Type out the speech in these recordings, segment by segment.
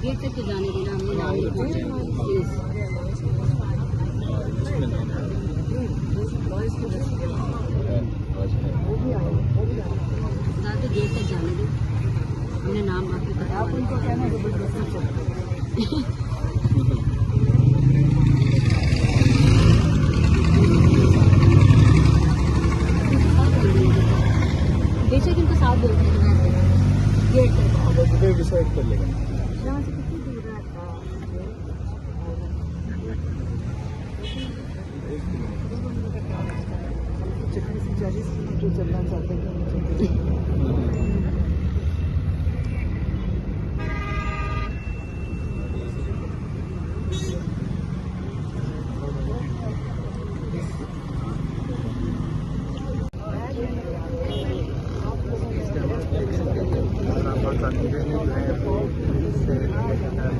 Gate तक तो जाने देना, हमने नाम लिखवाना प्लीज। दादा गेट तक जाने दो, हमने नाम बाकी पता। आप उनको कहना बेशक इनको साथ बोलते हैं गेट तक डिसाइड कर लेंगे। यहाँ से कितनी दूर है? चक्री से 40 किलोमीटर चलना चाहते हैं।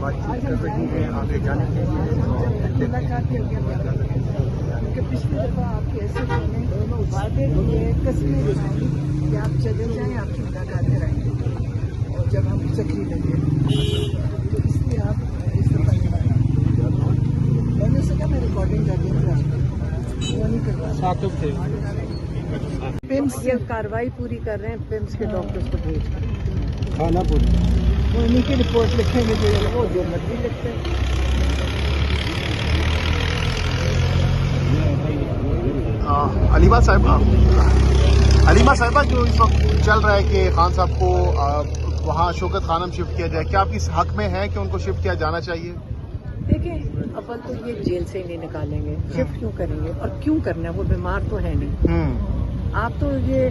बातचीत कर रही है आगे जाने के लिए। मुलाकात हो गया क्योंकि पिछली दफ़ा आपके ऐसे वादे किए, कस्में खाई कि आप चले जाएं, आपकी मुलाकात कराएंगे, और जब हम चक्री लगे तो इसलिए आप इस दफ़ा मैंने सोचा मैं रिकॉर्डिंग कर दूँगा, वो नहीं करवा थे। पिम्स की कार्रवाई पूरी कर रहे हैं, पिम्स के डॉक्टर्स को भेज कर खाना पूरी वो उन्हीं की रिपोर्ट लिखेंगे जो मर्जी लिखते हैं। अलीमा साहिबा जो इस वक्त चल रहा है कि खान साहब को वहाँ शौकत खानम शिफ्ट किया जाए, क्या आप इस हक में हैं कि उनको शिफ्ट किया जाना चाहिए? देखिए, अव्वल तो ये जेल से ही नहीं निकालेंगे, शिफ्ट क्यों करेंगे और क्यों करना है? वो बीमार तो है नहीं। आप तो ये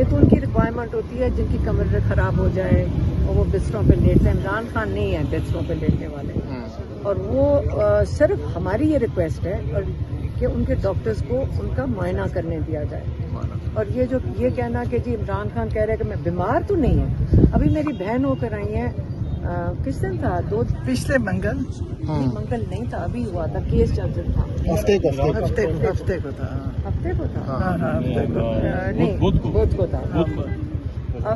तो उनकी रिक्वायरमेंट होती है जिनकी कमर खराब हो जाए और वो बिस्तरों पे लेटते हैं। इमरान खान नहीं है बिस्तरों पे लेटने वाले, और वो सिर्फ हमारी ये रिक्वेस्ट है और कि उनके डॉक्टर्स को उनका मुआयना करने दिया जाए। और ये कहना कि जी इमरान खान कह रहे हैं कि मैं बीमार तो नहीं है। अभी मेरी बहन होकर आई है, किस दिन था? पिछले मंगल नहीं था, अभी हुआ था, केस चल रहा था, हफ्ते को था नहीं, बुध को था।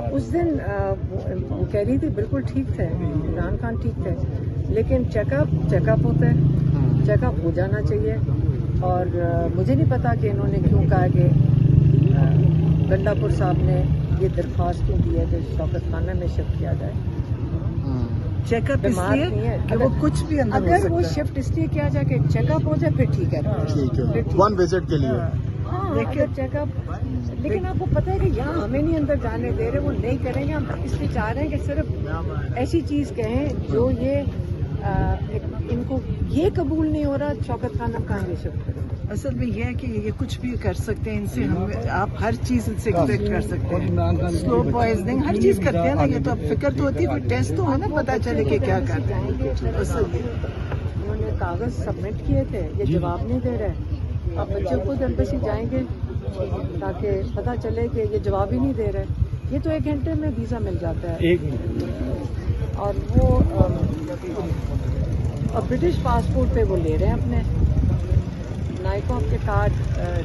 उस दिन वो कह रही थी बिल्कुल ठीक थे, इमरान खान ठीक थे, लेकिन चेकअप होता है, चेकअप हो जाना चाहिए। और मुझे नहीं पता कि इन्होंने क्यों कहा कि गंडापुर साहब ने ये दरख्वास्त क्यों दी है कि शौकत खाना में शिफ्ट किया जाए। चेकअप इसलिए कि वो कुछ भी अगर वो शिफ्ट इसलिए किया जाए कि चेकअप हो जाए, फिर ठीक है, वन विजिट के लिए। लेकिन चेकअप, लेकिन आपको पता है कि यहाँ हमें नहीं अंदर जाने दे रहे, वो नहीं करेंगे। हम इसलिए चाह रहे हैं कि सिर्फ ऐसी चीज़ कहें जो ये इनको ये कबूल नहीं हो रहा, शौकत खानम कहाँ ये शिफ्ट करें। असल में यह है कि ये कुछ भी कर सकते हैं इनसे, हम आप हर चीज़ इनसे एक्सपेक्ट कर सकते हैं। स्लो पॉइजनिंग हर चीज़ करते हैं ना, ये तो अब फिक्र तो होती है, कोई टेस्ट तो है ना, पता चले कि क्या कर रहे हैं। असल में उन्होंने कागज़ सबमिट किए थे, ये जवाब नहीं दे रहे। अब बच्चे खुद एम्बेसी जाएंगे ताकि पता चले कि ये जवाब ही नहीं दे रहे। ये तो 1 घंटे में वीज़ा मिल जाता है, और वो ब्रिटिश पासपोर्ट पे वो ले रहे हैं अपने नाइकॉप के कार्ड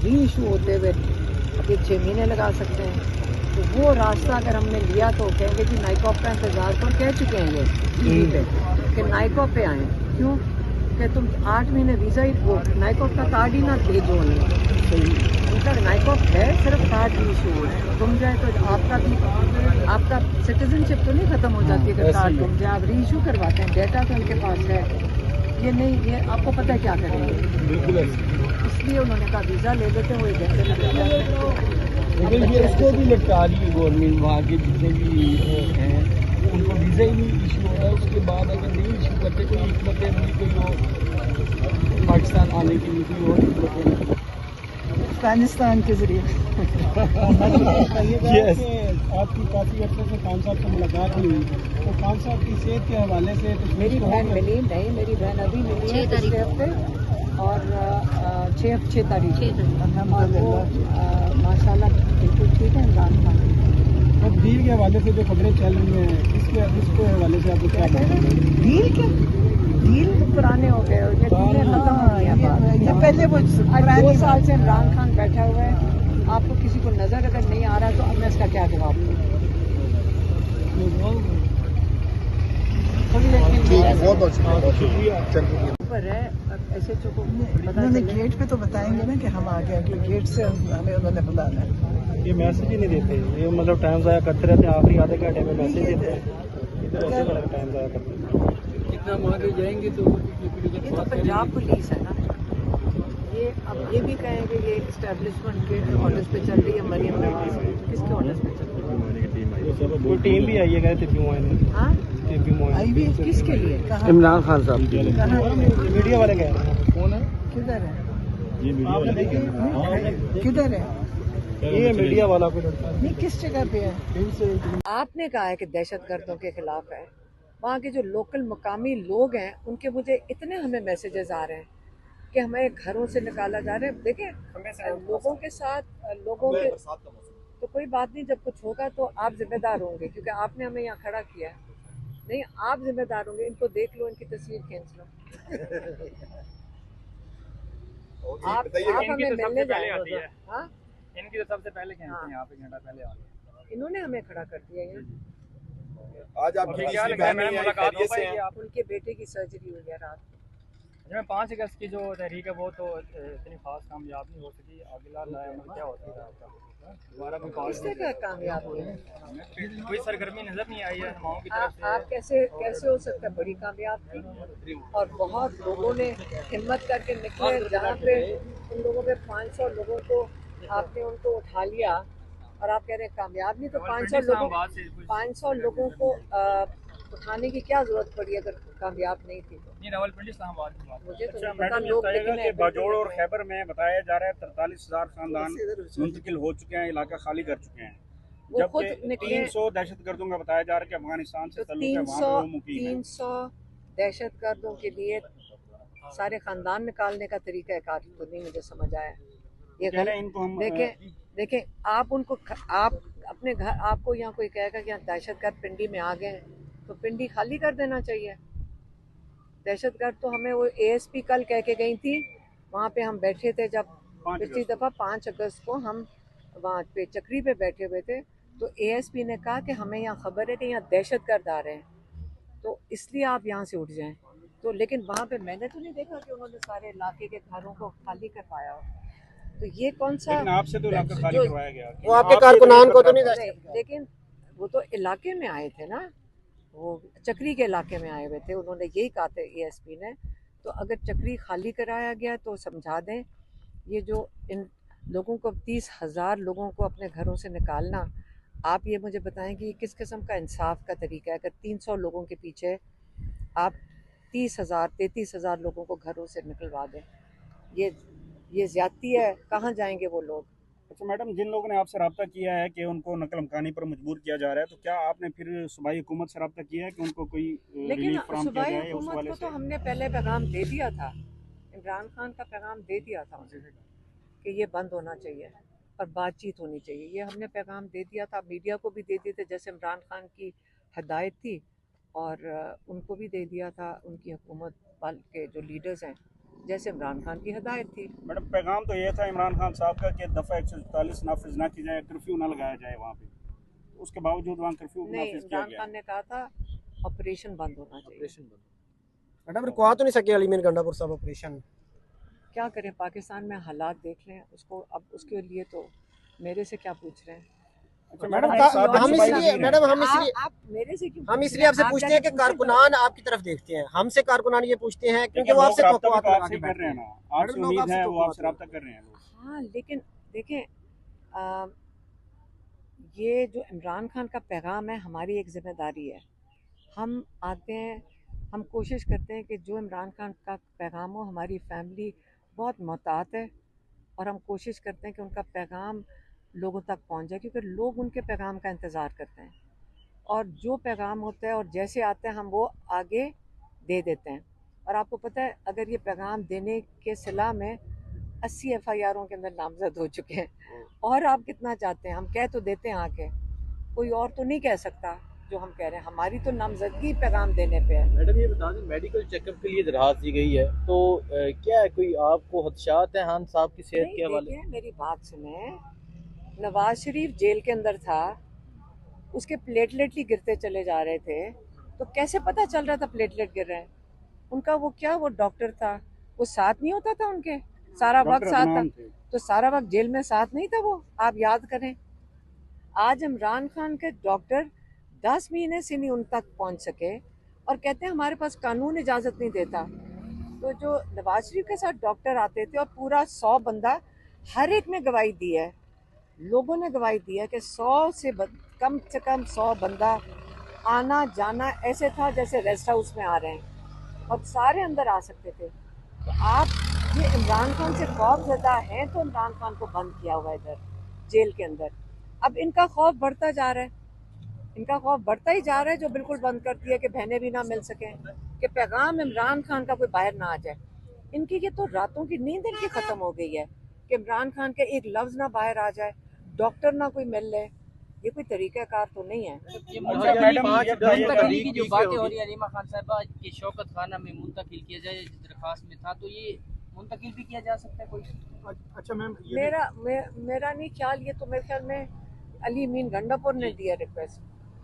री इशू होते हुए अभी 6 महीने लगा सकते हैं। तो वो रास्ता अगर हमने लिया तो कहेंगे कि नाइकॉप का इंतज़ार पर कह चुके हैं ये टीवी पे कि नाइकॉप पे आएँ। क्यों कि तुम 8 महीने वीज़ा ही वो नाइकॉप का कार्ड ही ना भेजो उन्हें, उनका नाइकॉप है, सिर्फ कार्ड री इशू हो है। तुम जाए तो आपका सिटीजनशिप तो नहीं ख़त्म हो जाती अगर कार्ड तुम जाए, आप री इशू करवाते हैं, डेटा तो उनके पास है। ये नहीं, ये आपको पता है क्या करेंगे, इसलिए उन्होंने कहा वीज़ा ले लेते हैं, वो 1 घंटे में ले जाते हैं। लेकिन ये इसको भी लटका रही है गवर्नमेंट, वहाँ के जितने भी हैं उनको वीज़ा ही नहीं इशू हो रहा है। उसके बाद अगर नहीं इशू करते कोई हिकमत अमली कोई हो पाकिस्तान आने की कोई और हिकमत अफगानिस्तान के जरिए। यस, आपकी काफ़ी अच्छे से खान साहब से मुलाकात हुई, तो खान साहब की सेहत के हवाले से मेरी बहन मिली नहीं, मेरी बहन अभी मिली है 6 तारीख हफ्ते, और 6 तारीख, और वो माशाल्लाह बिल्कुल ठीक है। इमरान खान अब डील के हवाले से जो खबरें चल रही हैं, इसके हवाले से आपको क्या कहना है? डील पुराने हो गए, ये डीलें खत्म हो गई हैं। ये पहले वो 2 साल से इमरान खान बैठा हुआ है, आपको किसी को नज़र अगर नहीं आ रहा तो अब मैं इसका क्या जवाब दूँ? बहुत बहुत शुक्रिया। चलिए पर है अब SHO को पता उन्होंने चले। गेट पे तो बताएंगे ना कि हम आ गए, कि गेट से हमें उन्होंने बुलाना है। ये मैसेज ही नहीं देते, ये मतलब टाइम ज़ाया करते रहते हैं, आखिरी आधे घंटे में मैसेज देते हैं, इधर ऐसे टाइम ज़ाया करते हैं। कितना हम आगे जाएंगे तो ये तो पंजाब पुलिस है ना, ये अब ये भी कहेंगे ये इस्टेब्लिशमेंट के ऑर्डर्स पे चल रही है, मरियम नवाज किसके ऑर्डर्स पे चल रही है? कोई टीम भी आई है, कहते तिब्बी मोइन, हाँ तिब्बी मोइन आई भी किसके लिए? कहाँ? इमरान खान साहब कहाँ? मीडिया वाले कह रहे हैं। कौन है? किधर है? ये मीडिया वाले, किधर है? ये मीडिया वाला कोई लड़का नहीं, किस जगह पे है? आपने कहा है कि दहशतगर्दों के खिलाफ है, वहाँ के जो लोकल मुकामी लोग हैं उनके मुझे इतने हमें मैसेजेस आ रहे हैं कि हमें घरों से निकाला जा रहा है। देखें लोगों के साथ लोगों के तो कोई बात नहीं, जब कुछ होगा तो आप जिम्मेदार होंगे, क्योंकि आपने हमें यहाँ खड़ा किया है। नहीं, आप जिम्मेदार होंगे। इनको देख लो, इनकी तस्वीर खींच लो। आप हमें मिलने जाएंगे। हाँ, इनकी तो सबसे पहले यहाँ पे घंटा पहले आ गए। इन्होंने हमें खड़ा कर दिया है। आज आप उनके बेटे की सर्जरी हुई है रात। जब 5 अगस्त की जो तहरीक है वो तो इतनी खास कामयाब नहीं हो सकी। अगला क्या होती है दोबारा भी किस तरह कामयाब हुई है? कोई सरगर्मी नजर नहीं आई है हमाओं की तरफ आप कैसे हो सकता है? बड़ी कामयाब थी और बहुत लोगों ने हिम्मत करके निकले। जहाँ पे उन लोगों पे 500 लोगों को आपने उनको उठा लिया और आप कह रहे हैं कामयाब नहीं, तो 500 लोगों को उठाने की क्या जरूरत पड़ी अगर कामयाब नहीं थी तो? नहीं, रावलपिंडी इस्लामाबाद की बात। मुझे तो अच्छा, नहीं पता। मैडम लोग ये लेकिन बताइएगा कि बाजोड़ और खैबर में बताया जा रहा है 43,000 खानदान मुंतकिल हो चुके हैं, इलाका खाली कर चुके हैं, वो खुद जबकि निकले। 300 दहशतगर्दों का बताया जा रहा है कि अफगानिस्तान से तो ताल्लुक है, वहाँ पर वो मुकीम है। 300 दहशतगर्दों के लिए सारे खानदान निकालने का तरीका है कार तो नहीं मुझे समझ आया। ये कह रहे हैं इनको हम देखें आप उनको आप अपने घर, आपको यहाँ कोई कहेगा कि यहाँ दहशतगर्द पिंडी में आ गए तो पिंडी खाली कर देना चाहिए। दहशतगर्द तो हमें वो ASP कल कह के गई थी, वहाँ पे हम बैठे थे जब पिछली दफ़ा 5 अगस्त को हम वहाँ पे चक्री पे बैठे हुए थे, तो ASP ने कहा कि हमें यहाँ खबर है कि यहाँ दहशतगर्द आ रहे हैं, तो इसलिए आप यहाँ से उठ जाएं। तो लेकिन वहाँ पे मैंने तो नहीं देखा कि उन्होंने सारे इलाके के घरों को खाली करवाया हो। तो ये कौन सा आपसे तो इलाका खाली करवाया गया, वो आपके कारकुनान को तो नहीं, लेकिन वो तो इलाके में आए थे ना, वो चक्री के इलाके में आए हुए थे। उन्होंने यही कहा था ASP ने। तो अगर चक्री खाली कराया गया तो समझा दें, ये जो इन लोगों को 30,000 लोगों को अपने घरों से निकालना, आप ये मुझे बताएं कि ये किस किस्म का इंसाफ का तरीका है? अगर 300 लोगों के पीछे आप 30,000 33,000 लोगों को घरों से निकलवा दें, ये ज्यादती है। कहाँ जाएंगे वो लोग? अच्छा मैडम, जिन लोगों ने आपसे रब्ता किया है कि उनको नकल मकानी पर मजबूर किया जा रहा है, तो क्या आपने फिर सूबाई हुकूमत से रब्ता किया है कि उनको कोई लेकिन रिलीफ फराहम किया सूबाई जाए उस हुकूमत वाले को से? तो हमने पहले पैगाम दे दिया था, इमरान खान का पैगाम दे दिया था कि ये बंद होना चाहिए और बातचीत होनी चाहिए। ये हमने पैगाम दे दिया था, मीडिया को भी दे दिए थे जैसे इमरान खान की हदायत थी, और उनको भी दे दिया था उनकी हुकूमत के जो लीडर्स हैं जैसे इमरान खान की हदायत थी। मैडम पैगाम तो ये था इमरान खान साहब का कि दफ़ा 144 नाफिज ना की जाए, कर्फ्यू ना लगाया जाए वहाँ पे, उसके बावजूद वहाँ कर्फ्यू नहीं, नाफिज किया इमरान गया। खान ने कहा था ऑपरेशन बंद होना चाहिए। मैडम रुकवा तो नहीं सके अलीमीन गंडापुर साहब ऑपरेशन? क्या करें, पाकिस्तान में हालात देख लें उसको। अब उसके लिए तो मेरे से क्या पूछ रहे हैं? अच्छा मैडम मैडम, हम मेरे से क्यों? हम इसलिए आपसे पूछते हैं कि कारकुनान आपकी तरफ देखते हैं, हमसे कारकुनान ये पूछते हैं क्योंकि वो आपसे तवक्कुआत लगा के कर रहे हैं ना, आपसे लोग उम्मीद आपसे है वो तवक्कुआत आपसे रब्ता कर रहे हैं लोग। हाँ, लेकिन देखें ये जो इमरान खान का पैगाम है, हमारी एक ज़िम्मेदारी है। हम आते हैं, हम कोशिश करते हैं कि जो इमरान खान का पैगाम हो, हमारी फैमिली बहुत मोहतात है और हम कोशिश करते हैं कि उनका पैगाम लोगों तक पहुंच जाए, क्योंकि लोग उनके पैगाम का इंतज़ार करते हैं और जो पैगाम होता है और जैसे आता है हम वो आगे दे देते हैं। और आपको पता है, अगर ये पैगाम देने के सिला में 80 FIRों के अंदर नामजद हो चुके हैं, और आप कितना चाहते हैं? हम कह तो देते हैं आके, कोई और तो नहीं कह सकता जो हम कह रहे हैं। हमारी तो नामजदगी पैगाम देने पे है। मैडम ये बता दें, मेडिकल चेकअप के लिए दरखास्त दी गई है, तो क्या है, कोई आपको खदशात है खान साहब की सेहत के हवाले? देखिए, मेरी बात सुने, नवाज शरीफ जेल के अंदर था, उसके प्लेटलेट ही गिरते चले जा रहे थे, तो कैसे पता चल रहा था प्लेटलेट गिर रहे हैं? उनका वो क्या, वो डॉक्टर था, वो साथ नहीं होता था उनके, सारा वक्त डॉक्टर साथ था, अदनान थे। तो सारा वक्त जेल में साथ नहीं था वो? आप याद करें, आज इमरान खान के डॉक्टर 10 महीने से नहीं उन तक पहुंच सके और कहते हैं हमारे पास कानून इजाज़त नहीं देता। तो जो नवाज शरीफ के साथ डॉक्टर आते थे और पूरा 100 बंदा, हर एक ने गवाही दी है, लोगों ने गवाही दी है कि 100 से कम 100 बंदा आना जाना ऐसे था जैसे रेस्ट हाउस में आ रहे हैं और सारे अंदर आ सकते थे। तो आप ये इमरान खान से खौफजदा हैं तो इमरान खान को बंद किया हुआ है इधर जेल के अंदर। अब इनका खौफ बढ़ता जा रहा है, इनका खौफ बढ़ता ही जा रहा है, जो बिल्कुल बंद कर दिया कि बहनें भी ना मिल सकें, कि पैगाम इमरान खान का कोई बाहर ना आ जाए। इनकी ये तो रातों की नींद इनकी ख़त्म हो गई है कि इमरान खान के एक लफ्ज़ ना बाहर आ जाए, डॉक्टर ना कोई मिल ले। ये कोई तरीक़ाकार तो नहीं है। ये मैडम, मुंतकिली की जो बातें हो रही है रीमा खान साहबा कि शौकत खाना में मुंतकिल किया जाए दरखास्त में था, तो ये मुंतकिल भी किया जा सकता है कोई? अच्छा मैम, मेरा नहीं ख्याल, ये तो मेरे ख्याल में अली मीन गंडापुर ने दिया रिक्वेस्ट।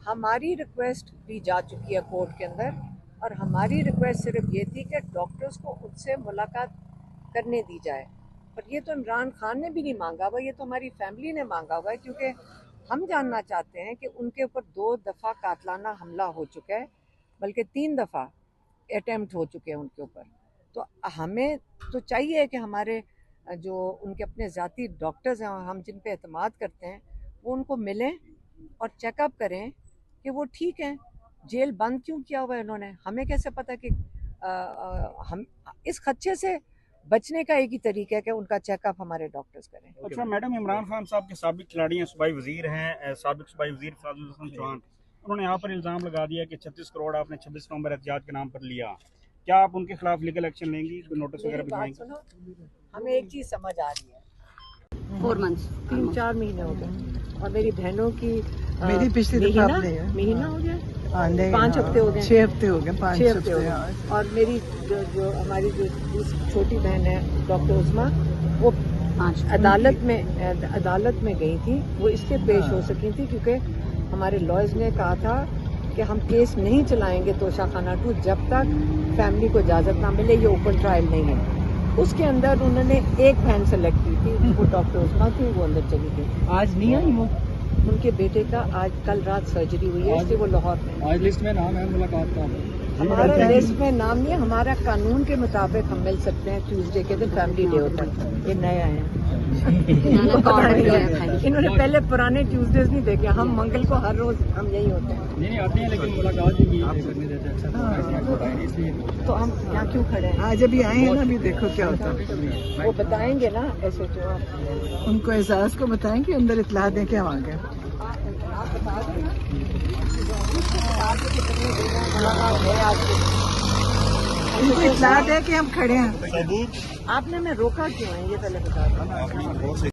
हमारी रिक्वेस्ट भी जा चुकी है कोर्ट के अंदर और हमारी रिक्वेस्ट सिर्फ ये थी कि डॉक्टर्स को उनसे मुलाकात करने दी जाए। पर ये तो इमरान खान ने भी नहीं मांगा हुआ, ये तो हमारी फैमिली ने मांगा हुआ है, क्योंकि हम जानना चाहते हैं कि उनके ऊपर 2 दफ़ा कातलाना हमला हो चुका है, बल्कि 3 दफ़ा अटेम्प्ट हो चुके हैं उनके ऊपर। तो हमें तो चाहिए कि हमारे जो उनके अपने ज़ाती डॉक्टर्स हैं, हम जिन पे एतमाद करते हैं, वो उनको मिलें और चेकअप करें कि वो ठीक हैं। जेल बंद क्यों किया हुआ है इन्होंने? हमें कैसे पता कि हम इस खदशे से बचने का एक ही तरीका है कि उनका चेकअप हमारे डॉक्टर्स करें। अच्छा मैडम, इमरान खान साहब के साबिक खिलाड़ी हैं, सूबाई वजीर हैं, साबिक सूबाई वजीर फाजुल हसन चौहान, उन्होंने यहाँ पर इल्ज़ाम लगा दिया कि 36 करोड़ आपने 26 नवंबर एहतियात के नाम पर लिया। क्या आप उनके खिलाफ लीगल एक्शन लेंगी, कोई नोटिस वगैरह भिजवाएंगी? सुनो, हमें एक चीज़ समझ आ रही है, 4 months 3-4 महीने हो गए और मेरी बहनों की मेरी पिछली दफा आपने महीना हो गया, 5 हफ्ते हो गए, 6 हफ्ते हो गए, 5 6 हफ्ते हो हफ्ते। गए। और मेरी जो हमारी जो छोटी बहन है डॉक्टर उस्मा, वो 5 अदालत में गई थी, वो इसलिए पेश हो सकी थी क्योंकि हमारे लॉयर्स ने कहा था कि हम केस नहीं चलाएंगे तोशा खाना 2 जब तक फैमिली को इजाज़त ना मिले, ये ओपन ट्रायल नहीं है। उसके अंदर उन्होंने एक बहन सेलेक्ट की थी, वो डॉक्टर उस्मा थी, वो अंदर चली गई। आज नहीं आई वो? उनके बेटे का कल रात सर्जरी हुई है, इसलिए वो लाहौर में। आज लिस्ट में नाम है मुलाकात का? हमारा लिस्ट में नाम नहीं है, हमारा कानून के मुताबिक हम मिल सकते हैं ट्यूसडे के दिन, फैमिली डे होता है। ये नया है, इन्होंने पहले पुराने ट्यूसडेज नहीं देखे, हम मंगल को हर रोज हम यही होते हैं। नहीं आते हैं, लेकिन मुलाकात भी करने देते हैं अक्सर, इसलिए तो हम यहाँ क्यों खड़े हैं? आज अभी आए हैं ना, अभी देखो क्या होता है। वो बताएंगे ना ऐसे जो उनको एजाज को बताएं कि अंदर इतला दें कि हम आ गए। आप बता दें उनको इतला दें कि हम खड़े हैं। आपने मैं रोका क्यों है, ये पहले बता दें।